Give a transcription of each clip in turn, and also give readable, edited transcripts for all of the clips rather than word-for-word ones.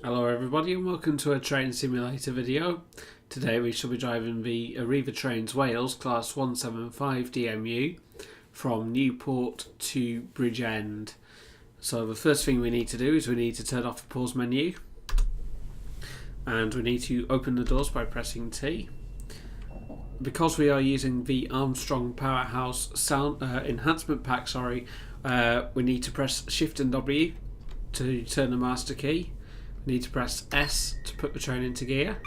Hello everybody and welcome to a train simulator video. Today we shall be driving the Arriva Trains Wales Class 175 DMU from Newport to Bridgend. So the first thing we need to do is we need to turn off the pause menu, and we need to open the doors by pressing T. Because we are using the Armstrong Powerhouse sound enhancement pack, we need to press Shift and W to turn the master key. Need to press S to put the train into gear.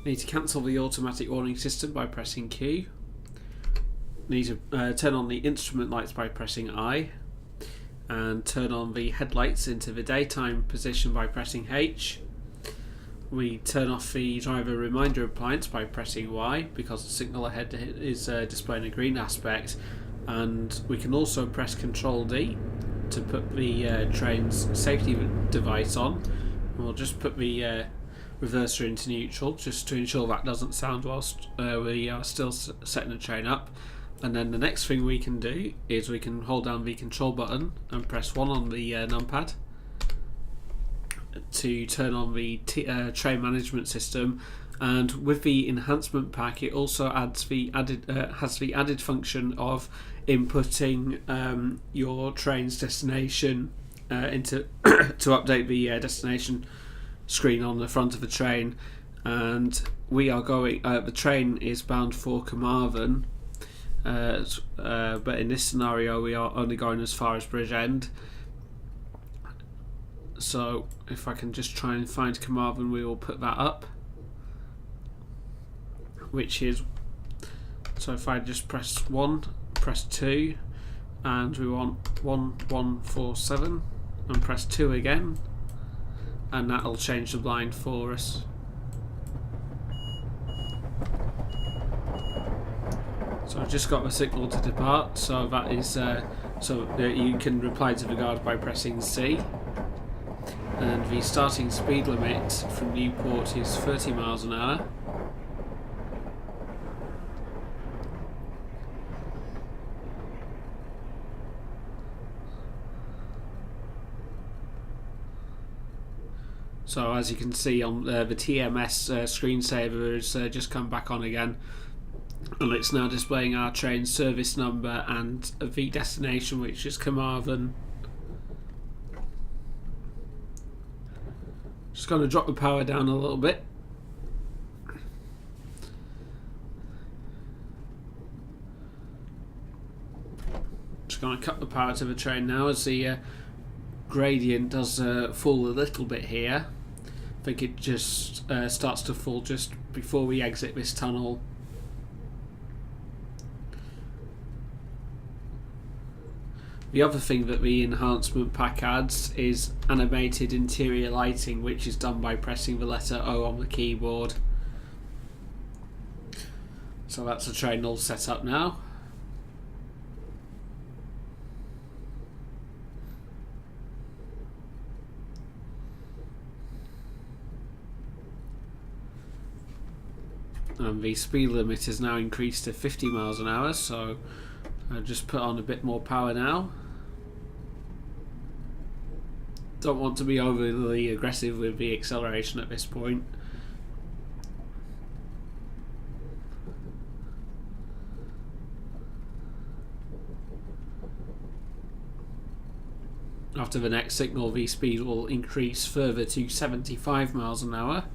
Need to cancel the automatic warning system by pressing Q. Need to turn on the instrument lights by pressing I. And turn on the headlights into the daytime position by pressing H. We turn off the driver reminder appliance by pressing Y because the signal ahead is displaying a green aspect. And we can also press Ctrl D to put the train's safety device on. We'll just put the reverser into neutral just to ensure that doesn't sound whilst we are still setting the train up. And then the next thing we can do is we can hold down the control button and press 1 on the numpad to turn on the train management system. And with the enhancement pack, it also adds the has the added function of inputting your train's destination into to update the destination screen on the front of the train. And we are going. The train is bound for Carmarthen, but in this scenario, we are only going as far as Bridgend. So if I can just try and find Carmarthen, we will put that up. Which is, so if I just press 1, press 2, and we want 1147, and press 2 again, and that'll change the blind for us. So I've just got the signal to depart, so that is so you can reply to the guard by pressing C. And the starting speed limit from Newport is 30 miles an hour. So as you can see on the TMS screensaver has just come back on again, and it's now displaying our train service number and the destination, which is Carmarthen. Just going to drop the power down a little bit. Just going to cut the power to the train now as the gradient does fall a little bit here. I think it just starts to fall just before we exit this tunnel. The other thing that the enhancement pack adds is animated interior lighting, which is done by pressing the letter O on the keyboard. So that's the train all set up now. And the speed limit is now increased to 50 miles an hour, so I'll just put on a bit more power now. Don't want to be overly aggressive with the acceleration at this point. After the next signal, the speed will increase further to 75 miles an hour.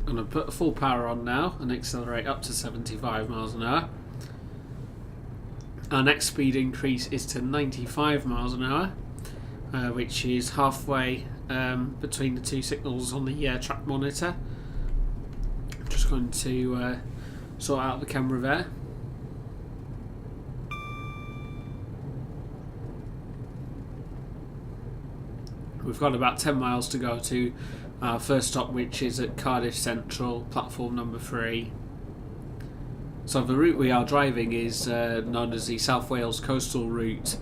I'm going to put full power on now and accelerate up to 75 miles an hour. Our next speed increase is to 95 miles an hour, which is halfway between the two signals on the track monitor. I'm just going to sort out the camera there. We've got about 10 miles to go to our first stop, which is at Cardiff Central, platform number 3. So the route we are driving is known as the South Wales Coastal Route.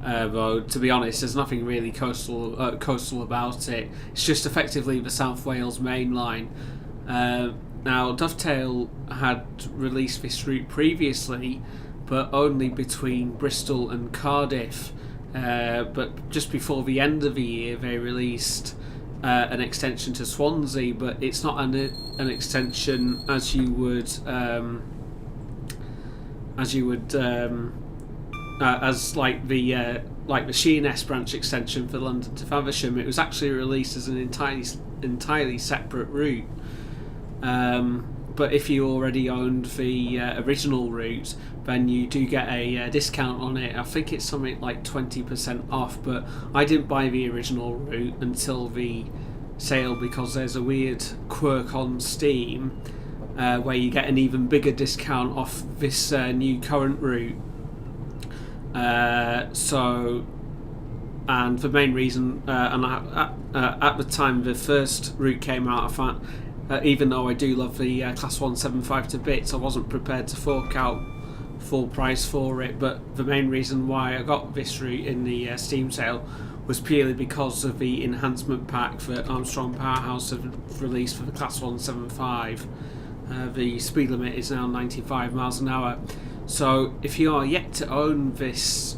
Though, to be honest, there's nothing really coastal about it. It's just effectively the South Wales main line. Now, Dovetail had released this route previously, but only between Bristol and Cardiff. But just before the end of the year, they released an extension to Swansea, but it's not an extension as you would as like the Sheerness branch extension for London to Faversham. It was actually released as an entirely separate route. But if you already owned the original route, then you do get a discount on it. I think it's something like 20% off, but I didn't buy the original route until the sale because there's a weird quirk on Steam where you get an even bigger discount off this new current route. And the main reason, at the time the first route came out, I found, even though I do love the Class 175 to bits, I wasn't prepared to fork out full price for it. But the main reason why I got this route in the Steam sale was purely because of the enhancement pack that Armstrong Powerhouse have released for the Class 175. The speed limit is now 95 miles an hour. So if you are yet to own this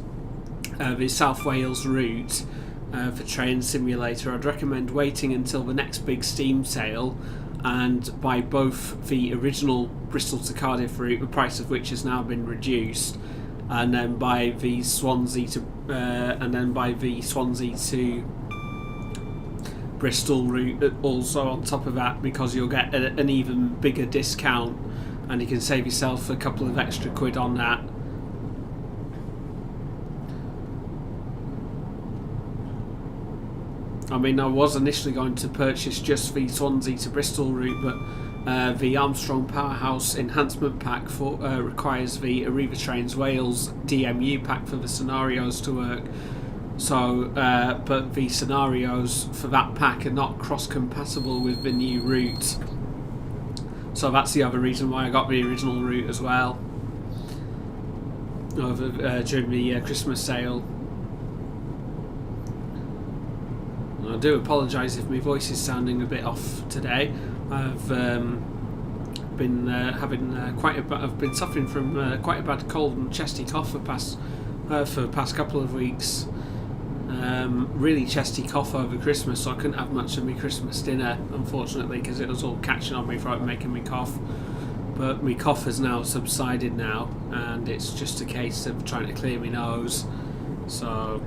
South Wales route for Train Simulator, I'd recommend waiting until the next big Steam sale and buy both the original Bristol to Cardiff route, the price of which has now been reduced, and then buy the Swansea to Bristol route also on top of that, because you'll get an even bigger discount and you can save yourself a couple of extra quid on that. I mean, I was initially going to purchase just the Swansea to Bristol route, but the Armstrong Powerhouse enhancement pack requires the Arriva Trains Wales DMU pack for the scenarios to work. So, but the scenarios for that pack are not cross-compatible with the new route. So that's the other reason why I got the original route as well during the Christmas sale. I do apologise if my voice is sounding a bit off today. I've been I've been suffering from quite a bad cold and chesty cough for the past couple of weeks. Really chesty cough over Christmas, so I couldn't have much of my Christmas dinner, unfortunately, because it was all catching on my throat and making me cough. But my cough has now subsided now, and it's just a case of trying to clear my nose. So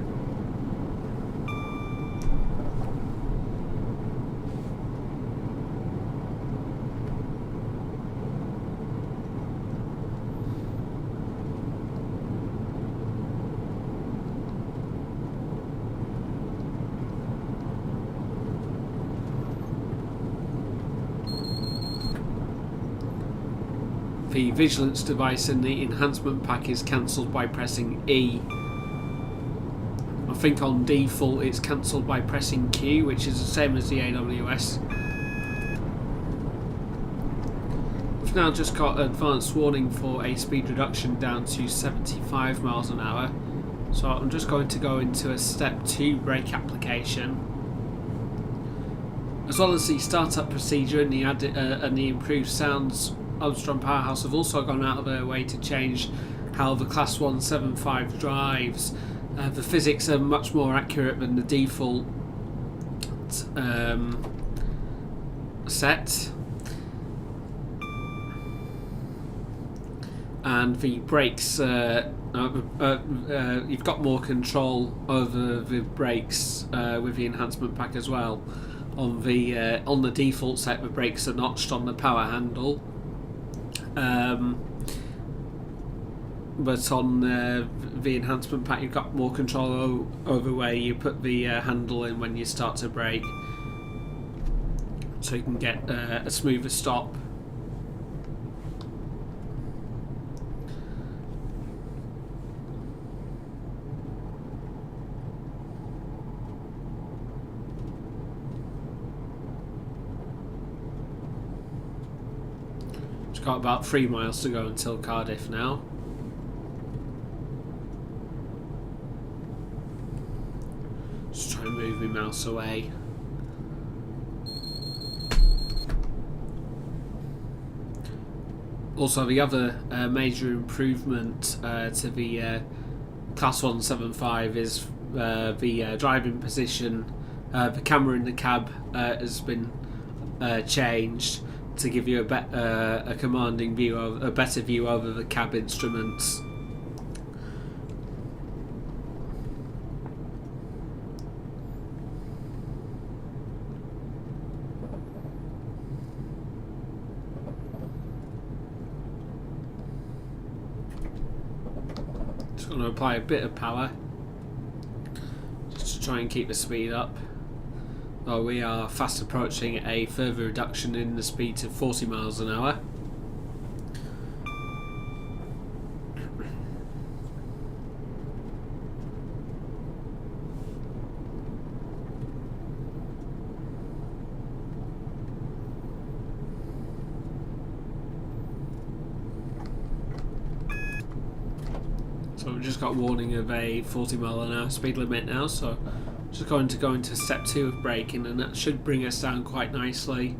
the vigilance device in the enhancement pack is cancelled by pressing E. I think on default it's cancelled by pressing Q, which is the same as the AWS. I've now just got advanced warning for a speed reduction down to 75 miles an hour. So I'm just going to go into a step 2 brake application. As well as the startup procedure and the improved sounds, Armstrong Powerhouse have also gone out of their way to change how the Class 175 drives. The physics are much more accurate than the default set, and the brakes, you've got more control over the brakes with the enhancement pack as well. On the default set, the brakes are notched on the power handle. But on the enhancement pack, you've got more control over where you put the handle in when you start to brake, so you can get a smoother stop. got about 3 miles to go until Cardiff now. Just try and move my mouse away. Also, the other major improvement to the Class 175 is the driving position. The camera in the cab has been changed to give you a commanding view, of a better view over the cab instruments. Just going to apply a bit of power just to try and keep the speed up. Well, we are fast approaching a further reduction in the speed to 40 miles an hour. So we've just got warning of a 40 mile an hour speed limit now, so just going to go into step 2 of braking, and that should bring us down quite nicely.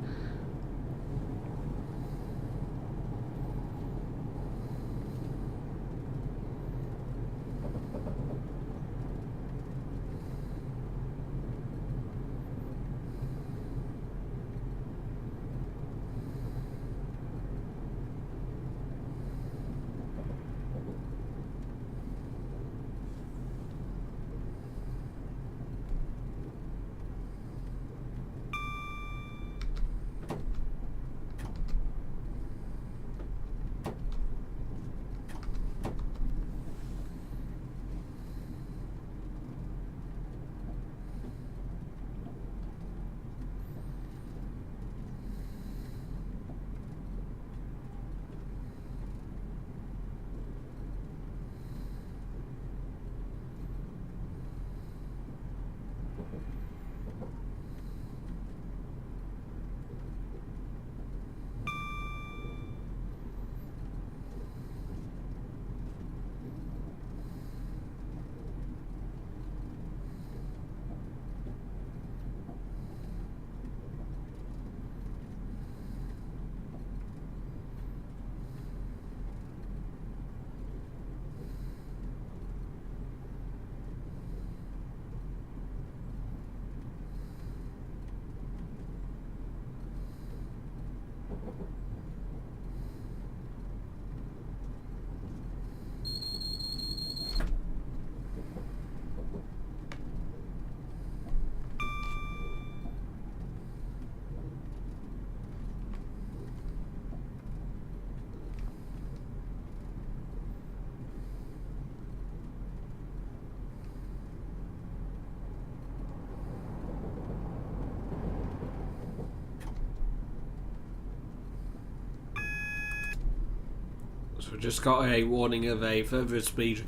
So we've just got a warning of a further speed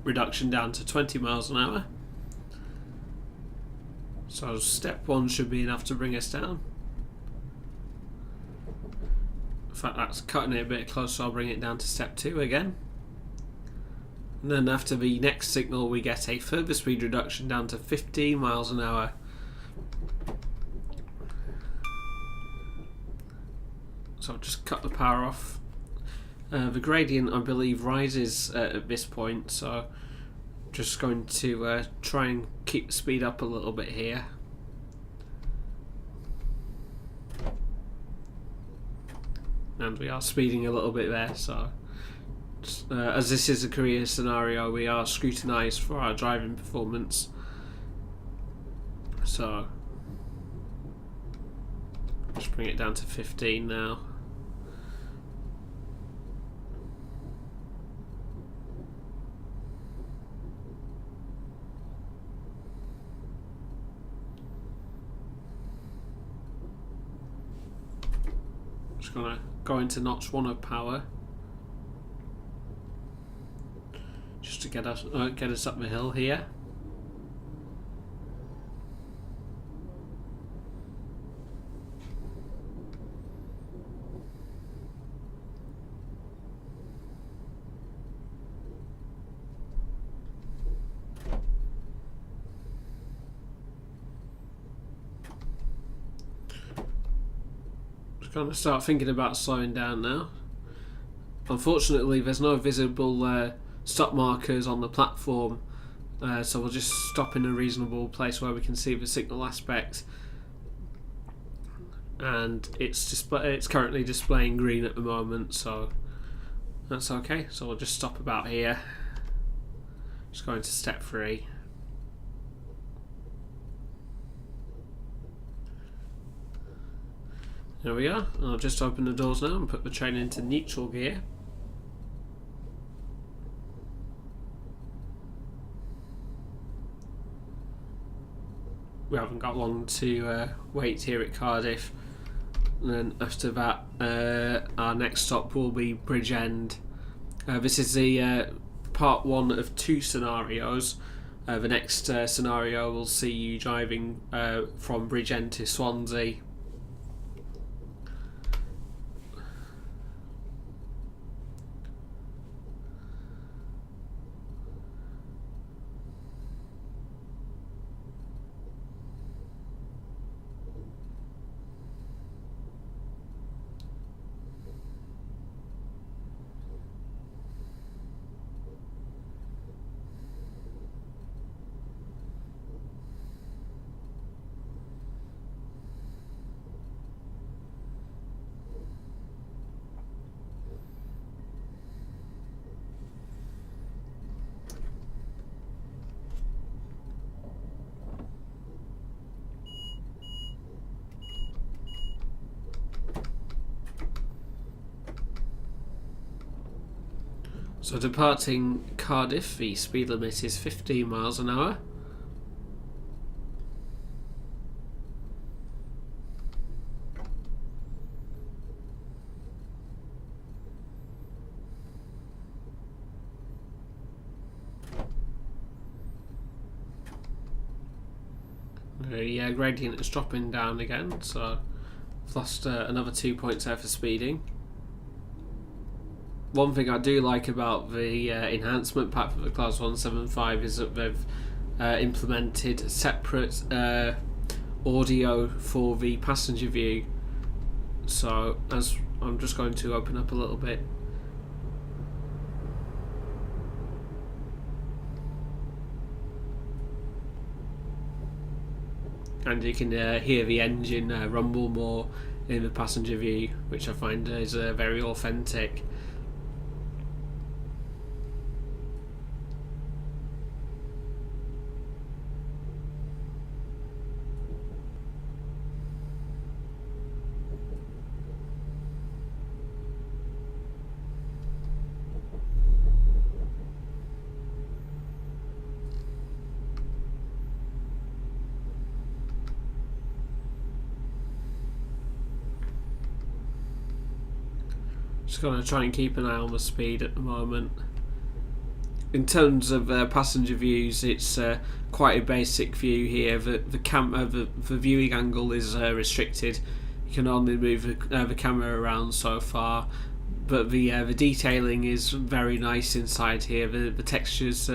reduction down to 20 miles an hour. So step 1 should be enough to bring us down. In fact, that's cutting it a bit close, so I'll bring it down to step 2 again. And then after the next signal, we get a further speed reduction down to 15 miles an hour. So I'll just cut the power off. The gradient, I believe, rises at this point, so just going to try and keep the speed up a little bit here. And we are speeding a little bit there, so as this is a career scenario, we are scrutinised for our driving performance. So just bring it down to 15 now. Just gonna go into notch 1 of power, just to get us up the hill here. Just going to start thinking about slowing down now. Unfortunately, there's no visible stop markers on the platform, so we'll just stop in a reasonable place where we can see the signal aspect. And it's currently displaying green at the moment, so that's okay. So we'll just stop about here. Just going to step 3. There we are. I'll just open the doors now and put the train into neutral gear. We haven't got long to wait here at Cardiff, and then after that our next stop will be Bridgend. This is the part 1 of 2 scenarios. The next scenario will see you driving from Bridgend to Swansea. So departing Cardiff, the speed limit is 15 miles an hour. The gradient is dropping down again, so I've lost another 2 points there for speeding. One thing I do like about the enhancement pack for the Class 175 is that they've implemented separate audio for the passenger view. So as I'm just going to open up a little bit. And you can hear the engine rumble more in the passenger view, which I find is very authentic. Just going to try and keep an eye on the speed at the moment. In terms of passenger views, it's quite a basic view here. The viewing angle is restricted. You can only move the camera around so far, but the detailing is very nice inside here. The textures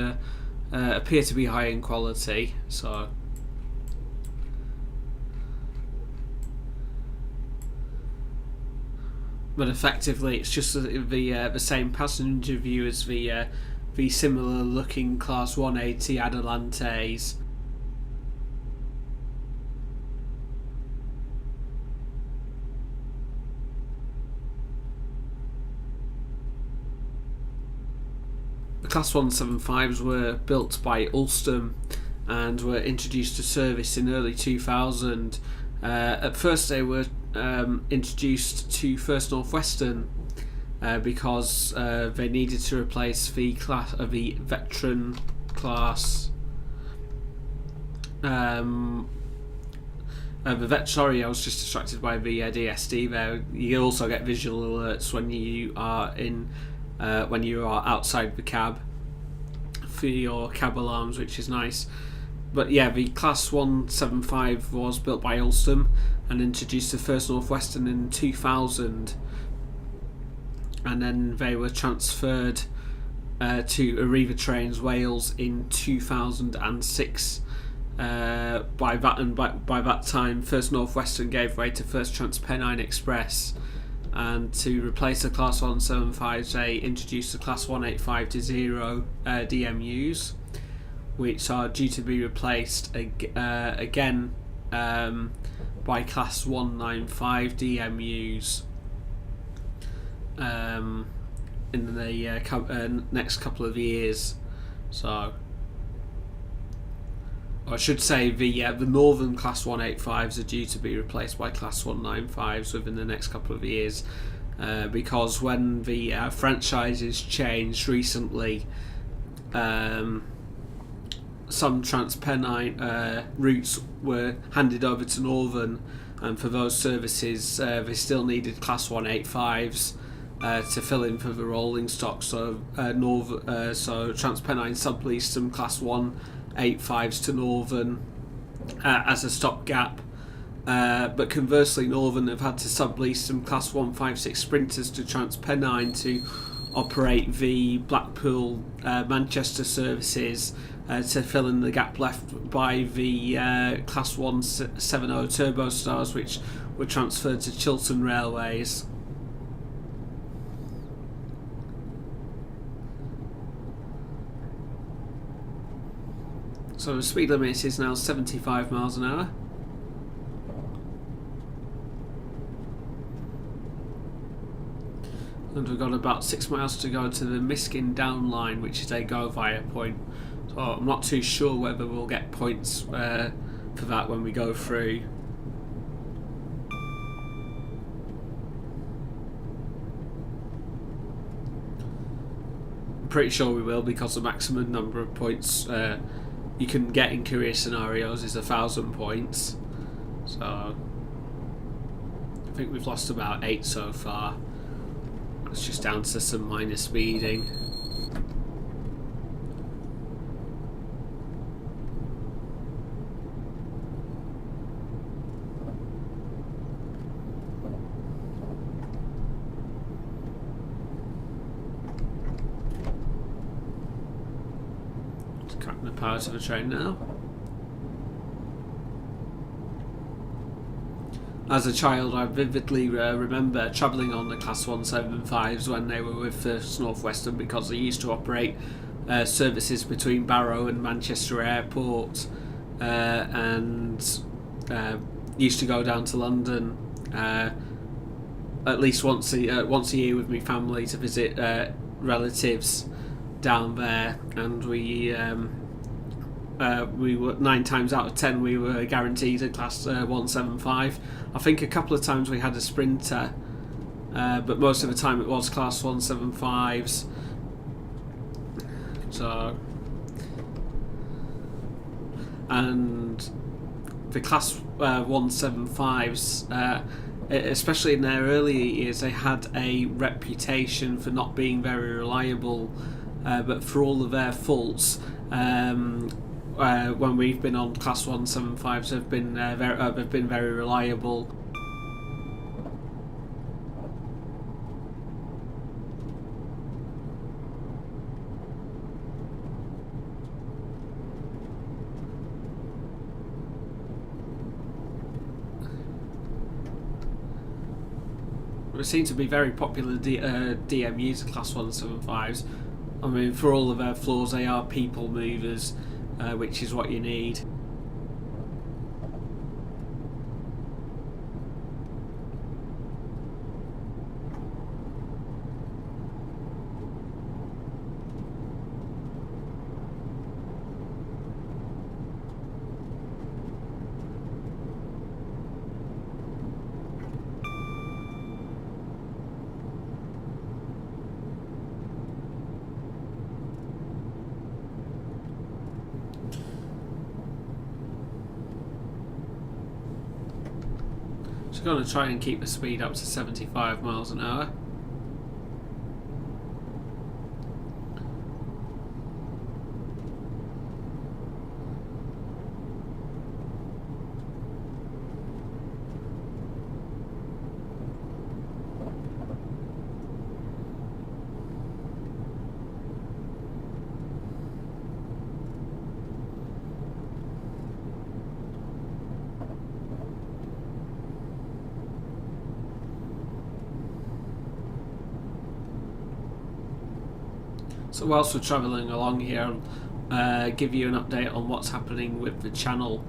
appear to be high in quality, so. But effectively, it's just the same passenger view as the similar looking Class 180 Adelantes. The Class 175s were built by Alstom and were introduced to service in early 2000. At first they were introduced to First North Western because they needed to replace the veteran class. Sorry, I was just distracted by the DSD there. You also get visual alerts when you are outside the cab for your cab alarms, which is nice. But yeah, the Class 175 was built by Alstom and introduced to First North Western in 2000, and then they were transferred to Arriva Trains Wales in 2006. By that time, First North Western gave way to First TransPennine Express, and to replace the Class 175s, they introduced the Class 185-0 DMUs, which are due to be replaced again by Class 195 DMUs in the next couple of years. So, I should say the northern Class 185s are due to be replaced by Class 195s within the next couple of years, because when the franchises changed recently, some TransPennine routes were handed over to Northern, and for those services they still needed Class 185s to fill in for the rolling stock. So so TransPennine subleased some Class 185s to Northern as a stopgap, but conversely Northern have had to sublease some Class 156 Sprinters to TransPennine to operate the Blackpool Manchester services, to fill in the gap left by the Class 170 Turbo Stars, which were transferred to Chiltern Railways. So the speed limit is now 75 miles an hour. And we've got about 6 miles to go to the Miskin Down line, which is a go via point. So I'm not too sure whether we'll get points for that when we go through. I'm pretty sure we will, because the maximum number of points you can get in career scenarios is 1,000 points. So I think we've lost about 8 so far. It's just down to some minor speeding. Just cutting the power to the train now. As a child, I vividly remember travelling on the Class 175s when they were with First North Western, because they used to operate services between Barrow and Manchester Airport, and used to go down to London at least once a year with my family to visit relatives down there, and we were 9 times out of 10 we were guaranteed a Class 175. I think a couple of times we had a Sprinter, but most of the time it was Class 175s. So, and the Class 175s, especially in their earlier years, they had a reputation for not being very reliable, but for all of their faults, when we've been on Class 175s, have been very reliable. They seem to be very popular DMUs, Class 175s. I mean, for all of their flaws, they are people movers, which is what you need. So I'm going to try and keep the speed up to 75 miles an hour. So whilst we're travelling along here, I'll give you an update on what's happening with the channel.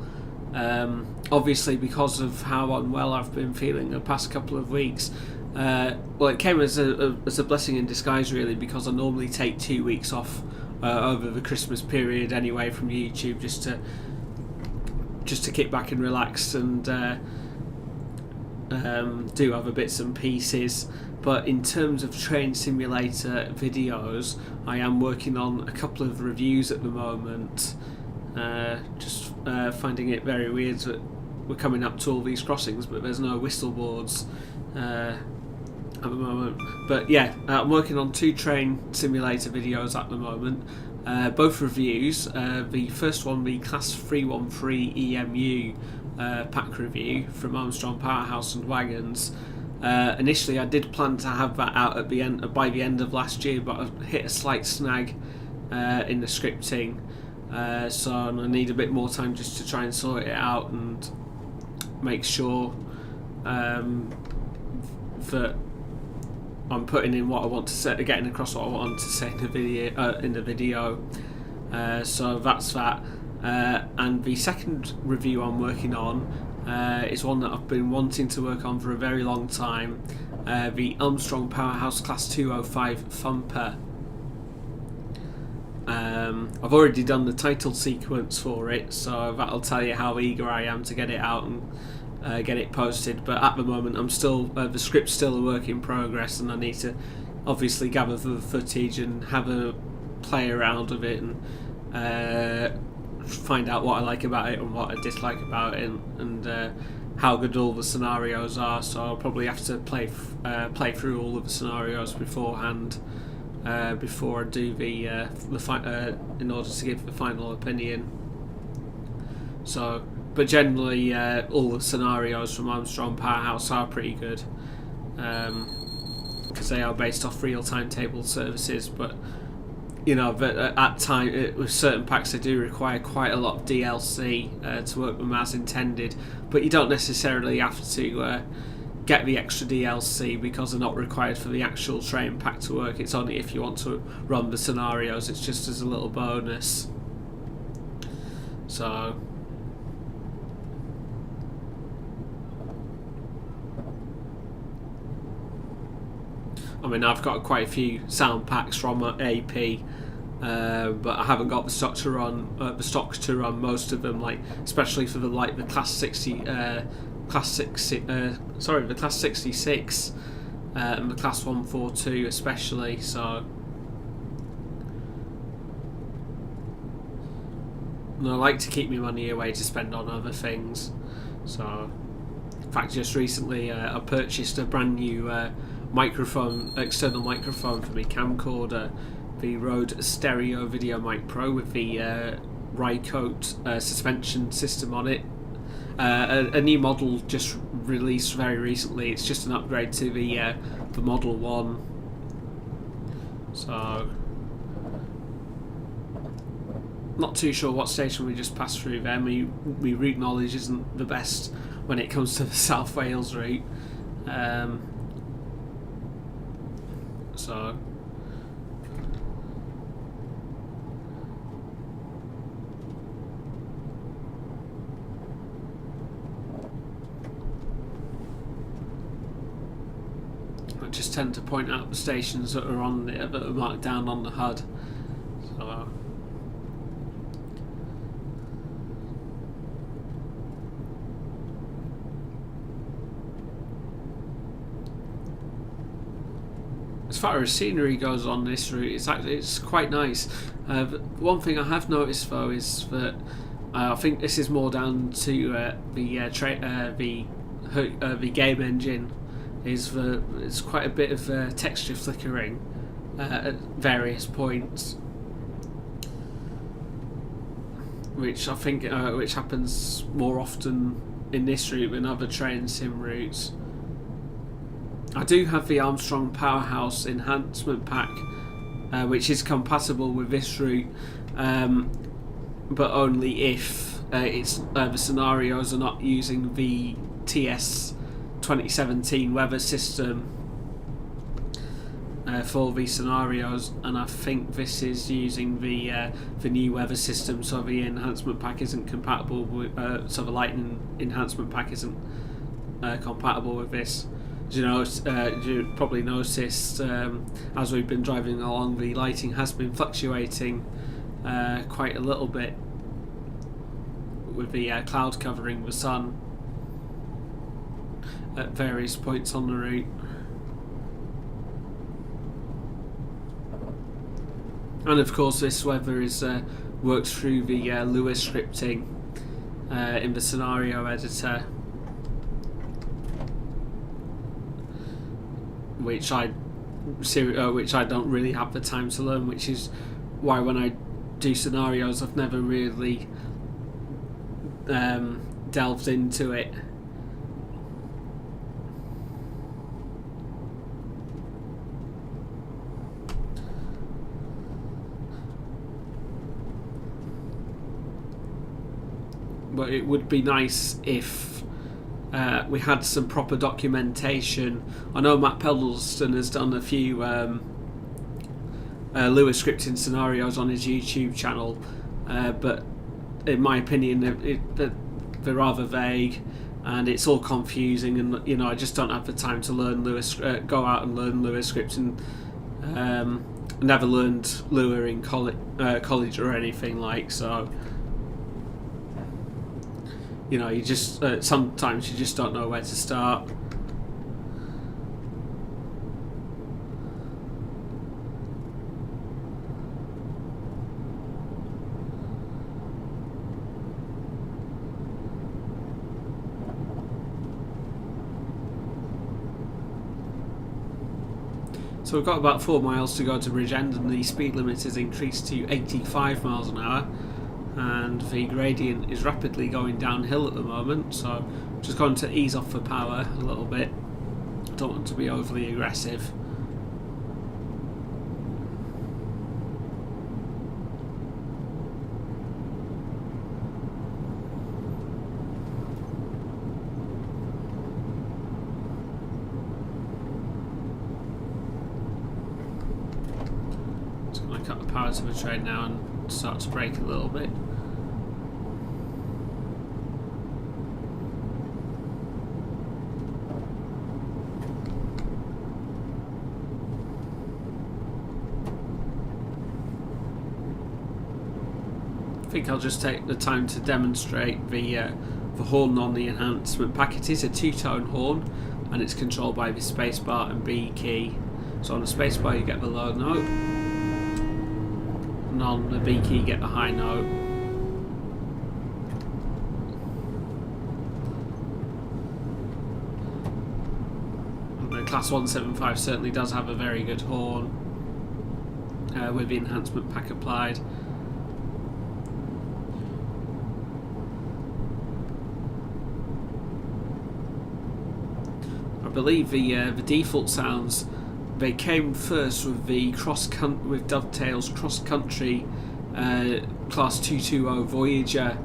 Obviously, because of how unwell I've been feeling the past couple of weeks, well, it came as a blessing in disguise, really, because I normally take 2 weeks off over the Christmas period anyway from YouTube, just to kick back and relax and do other bits and pieces. But in terms of train simulator videos, I am working on a couple of reviews at the moment. Just finding it very weird that we're coming up to all these crossings, but there's no whistle boards at the moment. But yeah, I'm working on 2 train simulator videos at the moment. Both reviews. The first one, the Class 313 EMU pack review from Armstrong Powerhouse and Wagons. Initially, I did plan to have that out at the end by the end of last year, but I hit a slight snag in the scripting, so I need a bit more time just to try and sort it out and make sure that I'm putting in what I want to say, getting across what I want to say in the video. So that's that. And the second review I'm working on is one that I've been wanting to work on for a very long time. The Armstrong Powerhouse Class 205 Thumper. I've already done the title sequence for it, so that'll tell you how eager I am to get it out and get it posted. But at the moment, I'm still the script's still a work in progress, and I need to obviously gather the footage and have a play around with it and find out what I like about it and what I dislike about it, and how good all the scenarios are. So I'll probably have to play through all of the scenarios beforehand before I do the in order to give the final opinion. So, but generally, all the scenarios from Armstrong Powerhouse are pretty good, because they are based off real timetable services. But you know, but at time with certain packs, they do require quite a lot of DLC to work them as intended. But you don't necessarily have to get the extra DLC because they're not required for the actual train pack to work. It's only if you want to run the scenarios. It's just as a little bonus. So. I mean, I've got quite a few sound packs from AP, but I haven't got the stock to run most of them. Like, especially for the Class 66, and the Class 142 especially. So, and I like to keep my money away to spend on other things. So, in fact, just recently I purchased a brand new external microphone for my camcorder, the Rode Stereo Video Mic Pro with the Rycote suspension system on it. A new model just released very recently. It's just an upgrade to the Model 1. So, not too sure what station we just passed through there. My route knowledge isn't the best when it comes to the South Wales route. So, I just tend to point out the stations that are on there that are marked down on the HUD. So, as far as scenery goes on this route, it's quite nice. One thing I have noticed though is that I think this is more down to the game engine. It's quite a bit of texture flickering at various points, which I think which happens more often in this route than other train sim routes. I do have the Armstrong Powerhouse enhancement pack, which is compatible with this route, but only if the scenarios are not using the TS 2017 weather system for these scenarios, and I think this is using the new weather system, so the enhancement pack isn't compatible with so the lighting enhancement pack isn't compatible with this. You probably noticed as we've been driving along, the lighting has been fluctuating quite a little bit with the cloud covering the sun at various points on the route. And of course this weather is works through the Lewis scripting in the scenario editor, which I don't really have the time to learn, which is why when I do scenarios I've never really delved into it. But it would be nice if we had some proper documentation. I know Matt Peddleston has done a few Lewis scripting scenarios on his YouTube channel, but in my opinion they're rather vague and it's all confusing, and I just don't have the time to learn go out and learn Lewis scripting. Never learned Lua in college or anything like so. You just sometimes you just don't know where to start. So we've got about 4 miles to go to Bridgend, and the speed limit is increased to 85 miles an hour. And the gradient is rapidly going downhill at the moment, so I'm just going to ease off the power a little bit. Don't want to be overly aggressive. Just going to cut the power to the train now and start to brake a little bit. I think I'll just take the time to demonstrate the horn on the enhancement pack. It is a two-tone horn and it's controlled by the spacebar and B key. So on the spacebar you get the low note, and on the B key you get the high note. And the Class 175 certainly does have a very good horn with the enhancement pack applied. I believe the default sounds, they came first with the with Dovetail's cross country Class 220 Voyager,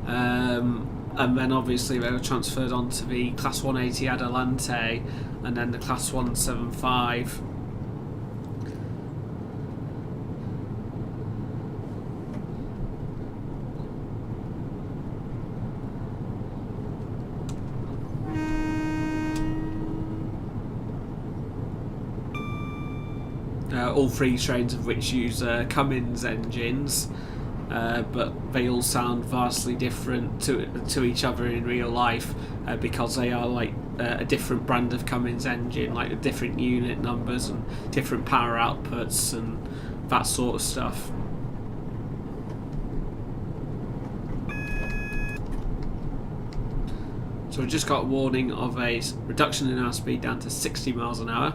and then obviously they were transferred onto the Class 180 Adelante and then the Class 175. All three trains of which use Cummins engines, but they all sound vastly different to each other in real life because they are like a different brand of Cummins engine, like different unit numbers and different power outputs and that sort of stuff. So we just got a warning of a reduction in our speed down to 60 miles an hour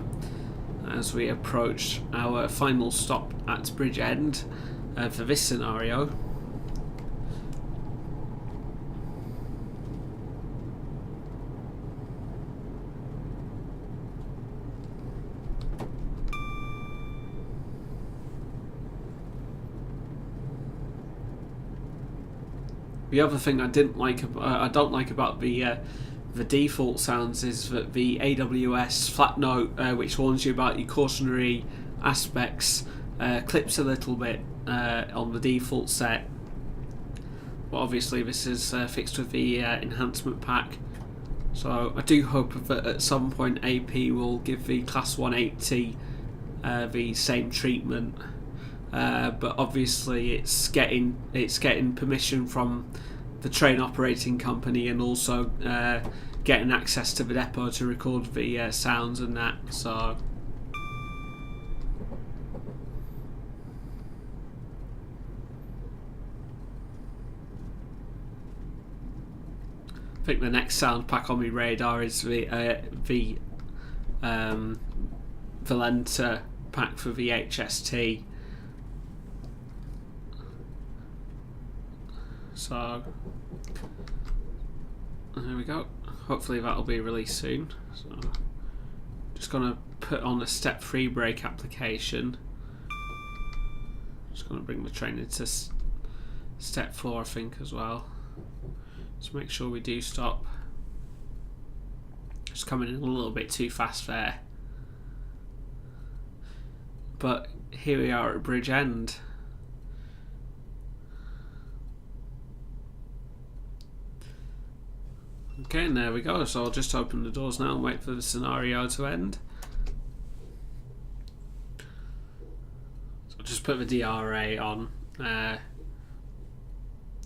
as we approach our final stop at Bridgend for this scenario. The other thing I don't like about the default sounds is that the AWS flat note, which warns you about your cautionary aspects clips a little bit on the default set, but obviously this is fixed with the enhancement pack. So I do hope that at some point AP will give the Class 180 the same treatment, but obviously it's getting permission from the train operating company, and also getting access to the depot to record the sounds and that. So I think the next sound pack on my radar is the Valenta pack for the HST. So there we go. Hopefully that'll be released soon. So just gonna put on a step 3 brake application. Just gonna bring the train into step 4, I think, as well. Just make sure we do stop. Just coming in a little bit too fast there. But here we are at Bridgend. Okay, and there we go. So I'll just open the doors now and wait for the scenario to end. So I'll just put the DRA on.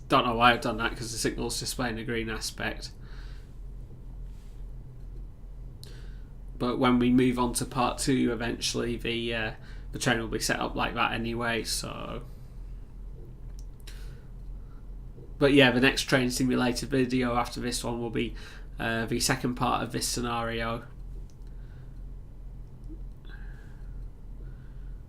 Don't know why I've done that, because the signal's displaying a green aspect. But when we move on to part 2, eventually the train will be set up like that anyway. So, but yeah, the next train simulator video after this one will be the second part of this scenario.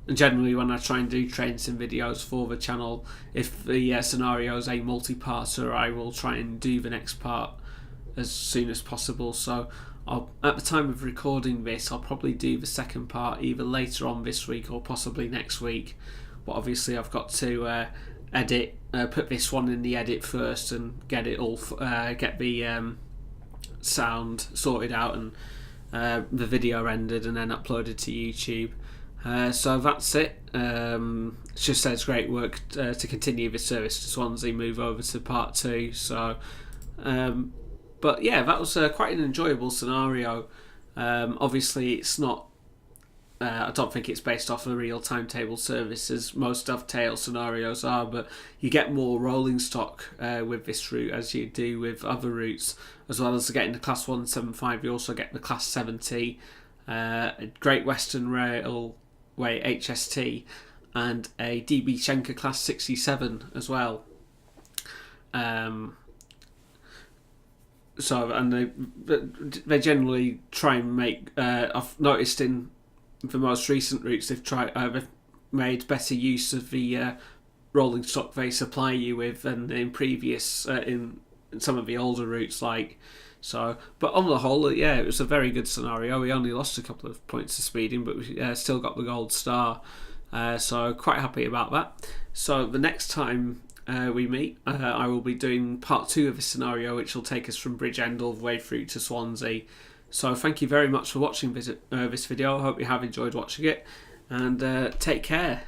And generally, when I try and do train sim videos for the channel, if the scenario is a multi-parter, I will try and do the next part as soon as possible. So at the time of recording this, I'll probably do the second part either later on this week or possibly next week. But obviously I've got to edit, put this one in the edit first and get it all, get the sound sorted out and the video rendered and then uploaded to YouTube. So that's it. It just says great work to continue the service to Swansea, move over to part 2. So but yeah, that was quite an enjoyable scenario. Obviously it's not, I don't think it's based off a real timetable service as most dovetail scenarios are, but you get more rolling stock with this route as you do with other routes. As well as getting the Class 175, you also get the Class 70, Great Western Railway HST, and a DB Schenker Class 67 as well. So, and they generally try and make, I've noticed in the most recent routes they've made better use of the rolling stock they supply you with than in previous, in some of the older routes, like. So, but on the whole, yeah, it was a very good scenario. We only lost a couple of points of speeding, but we still got the gold star. So quite happy about that. So the next time we meet, I will be doing part 2 of this scenario, which will take us from Bridgend all the way through to Swansea. So thank you very much for watching this video. I hope you have enjoyed watching it, and take care.